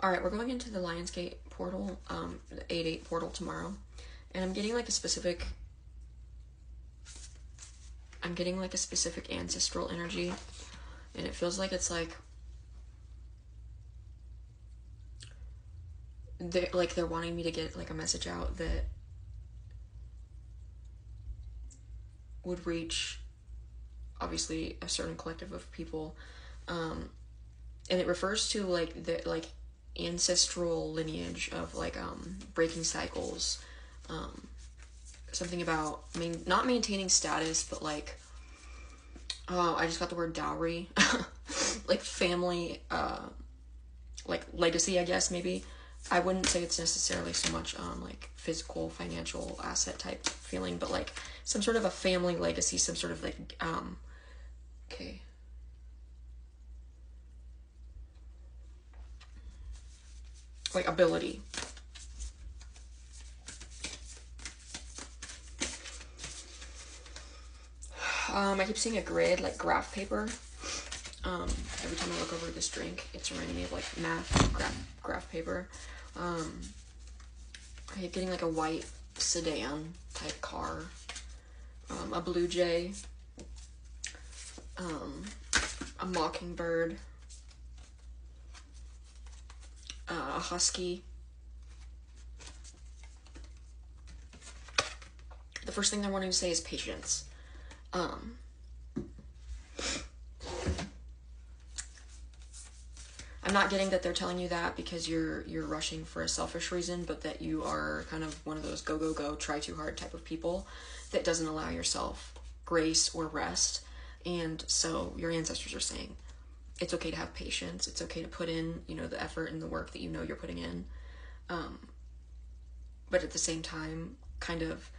All right, we're going into the Lionsgate portal, the 8/8 portal tomorrow, and I'm getting like a specific ancestral energy, and it feels like it's like they're wanting me to get like a message out that would reach obviously a certain collective of people, and it refers to like the ancestral lineage of like breaking cycles, something about not maintaining status, but like I just got the word dowry, like family, like legacy, I guess. Maybe I wouldn't say it's necessarily so much like physical financial asset type feeling, but like some sort of a family legacy, some sort of like okay, like ability. I keep seeing a grid, like graph paper. Every time I look over this drink, it's reminding me of like math graph paper. I keep getting like a white sedan type car, a blue jay, a mockingbird, a husky. The first thing I wanted to say is patience. I'm not getting that they're telling you that because you're rushing for a selfish reason, but that you are kind of one of those go, try too hard type of people that doesn't allow yourself grace or rest. And so your ancestors are saying it's okay to have patience. It's okay to put in, the effort and the work that you're putting in. But at the same time, kind of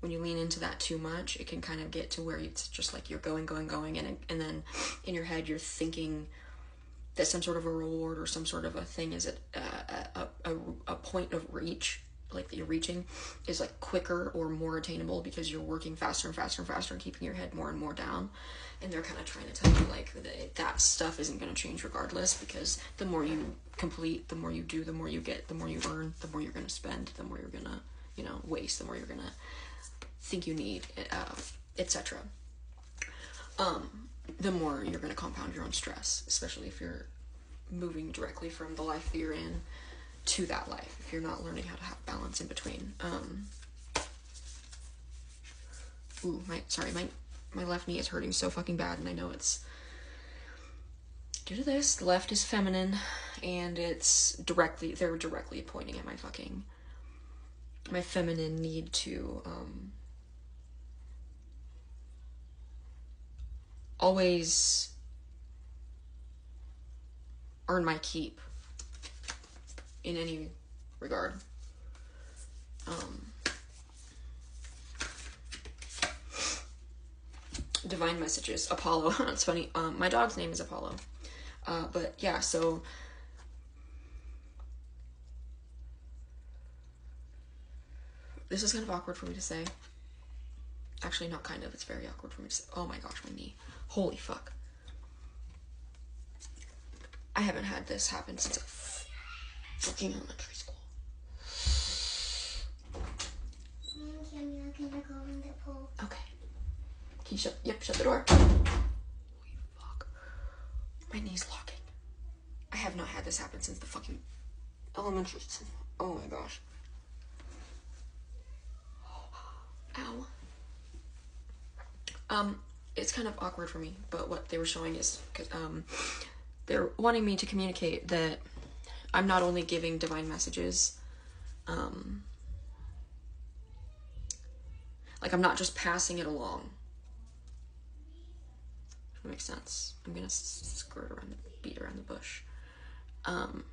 when you lean into that too much, it can kind of get to where it's just like you're going, and then in your head you're thinking that some sort of a reward or some sort of a thing is a point of reach, like that you're reaching, is like quicker or more attainable because you're working faster and faster and faster and keeping your head more and more down. And they're kind of trying to tell you like that stuff isn't going to change regardless, because the more you complete, the more you do, the more you get, the more you earn, the more you're going to spend, the more you're going to waste, the more you're going to think you need, etc. The more you're going to compound your own stress, especially if you're moving directly from the life that you're in to that life, if you're not learning how to have balance in between. My left knee is hurting so fucking bad, and I know it's due to this. The left is feminine, and they're directly pointing at my feminine need to always earn my keep in any regard. Divine messages. Apollo. It's funny. My dog's name is Apollo. But yeah, so this is kind of awkward for me to say. Actually, not kind of. It's very awkward for me to say. Oh my gosh, my knee. Holy fuck. I haven't had this happen since fucking elementary school. Can I go in the pool? Okay. Can you shut the door? Holy fuck. My knee's locking. I have not had this happen since the fucking elementary school. Oh my gosh. Ow. It's kind of awkward for me, but what they were showing is, they're wanting me to communicate that I'm not only giving divine messages, like I'm not just passing it along. If that makes sense. I'm gonna beat around the bush. I'm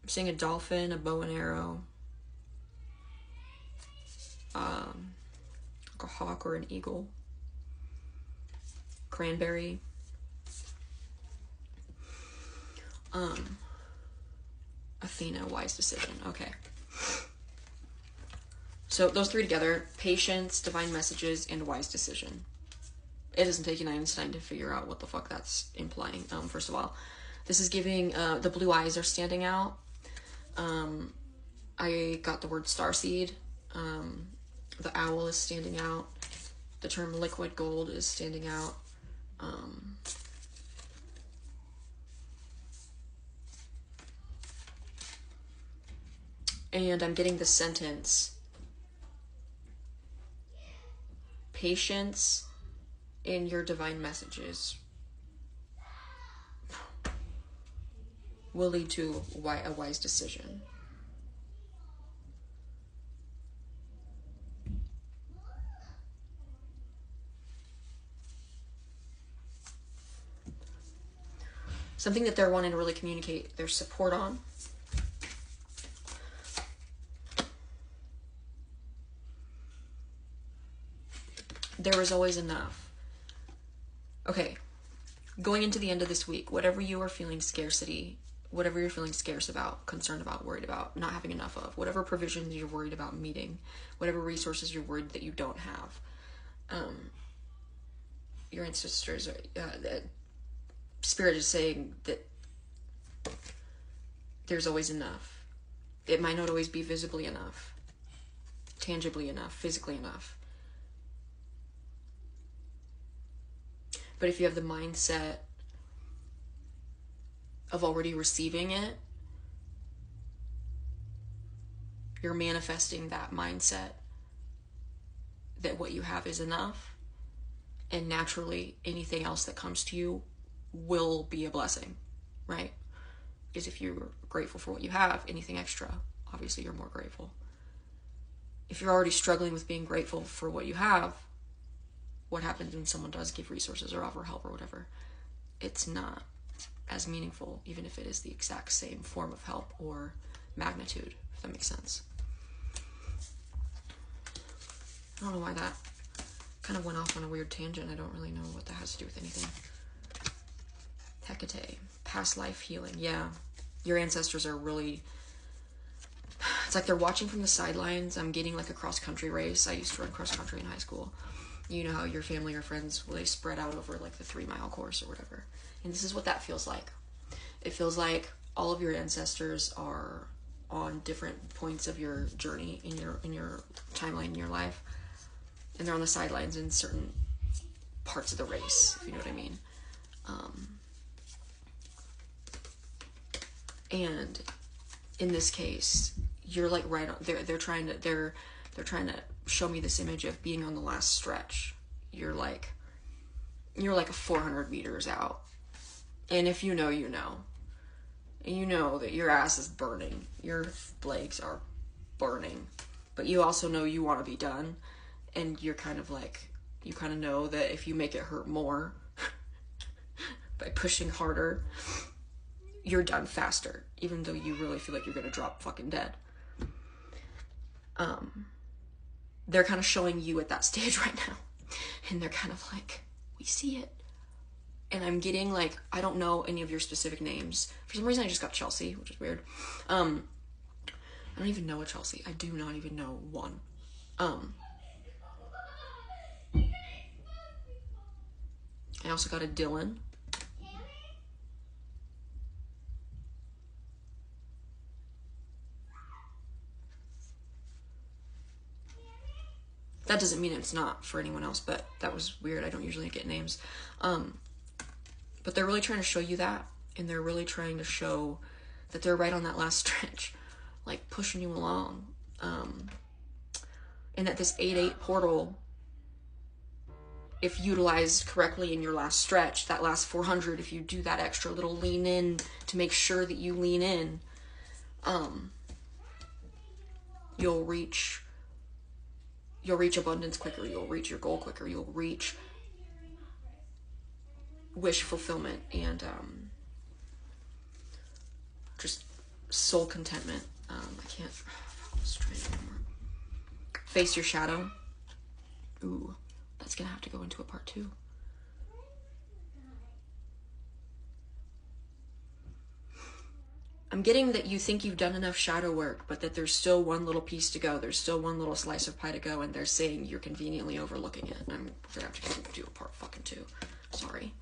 seeing a dolphin, a bow and arrow, like a hawk or an eagle, cranberry, Athena, wise decision. Okay. So those three together: patience, divine messages, and wise decision. It doesn't take an Einstein to figure out what the fuck that's implying. First of all, this is giving, the blue eyes are standing out. I got the word starseed. The owl is standing out. The term liquid gold is standing out. And I'm getting the sentence, patience in your divine messages will lead to a wise decision. Something that they're wanting to really communicate their support on. There is always enough. Okay, going into the end of this week, whatever you are feeling scarcity, whatever you're feeling scarce about, concerned about, worried about, not having enough of, whatever provisions you're worried about meeting, whatever resources you're worried that you don't have, your ancestors, Spirit is saying that there's always enough. It might not always be visibly enough, tangibly enough, physically enough. But if you have the mindset of already receiving it, you're manifesting that mindset that what you have is enough, and naturally anything else that comes to you will be a blessing, right? Because if you're grateful for what you have, anything extra, obviously you're more grateful. If you're already struggling with being grateful for what you have, what happens when someone does give resources or offer help or whatever? It's not as meaningful, even if it is the exact same form of help or magnitude, if that makes sense. I don't know why that kind of went off on a weird tangent. I don't really know what that has to do with anything. Hecate, past life healing. Yeah, your ancestors are really, it's like they're watching from the sidelines. I'm getting like a cross-country race. I used to run cross-country in high school. You know how your family or friends, well, they spread out over like the 3-mile course or whatever. And this is what that feels like. It feels like all of your ancestors are on different points of your journey in your timeline in your life. And they're on the sidelines in certain parts of the race, if you know what I mean. And in this case, you're like right on, they're trying to show me this image of being on the last stretch. You're like 400 meters out. And if you know, you know. And you know that your ass is burning. Your legs are burning. But you also know you want to be done. And you're kind of like, you kind of know that if you make it hurt more by pushing harder, you're done faster. Even though you really feel like you're going to drop fucking dead. They're kind of showing you at that stage right now. And they're kind of like, we see it. And I'm getting like, I don't know any of your specific names. For some reason I just got Chelsea, which is weird. I don't even know a Chelsea. I do not even know one. I also got a Dylan. That doesn't mean it's not for anyone else, but that was weird. I don't usually get names. But they're really trying to show you that, and they're really trying to show that they're right on that last stretch, like pushing you along. And that this 8-8 portal, if utilized correctly in your last stretch, that last 400, if you do that extra little lean in to make sure that you lean in, you'll reach abundance quicker, you'll reach your goal quicker, you'll reach wish fulfillment and just soul contentment. I can't, let's try it more. Face your shadow. Ooh, that's gonna have to go into a part 2. I'm getting that you think you've done enough shadow work, but that there's still one little piece to go. There's still one little slice of pie to go, and they're saying you're conveniently overlooking it. I'm gonna have to do a part fucking 2. Sorry.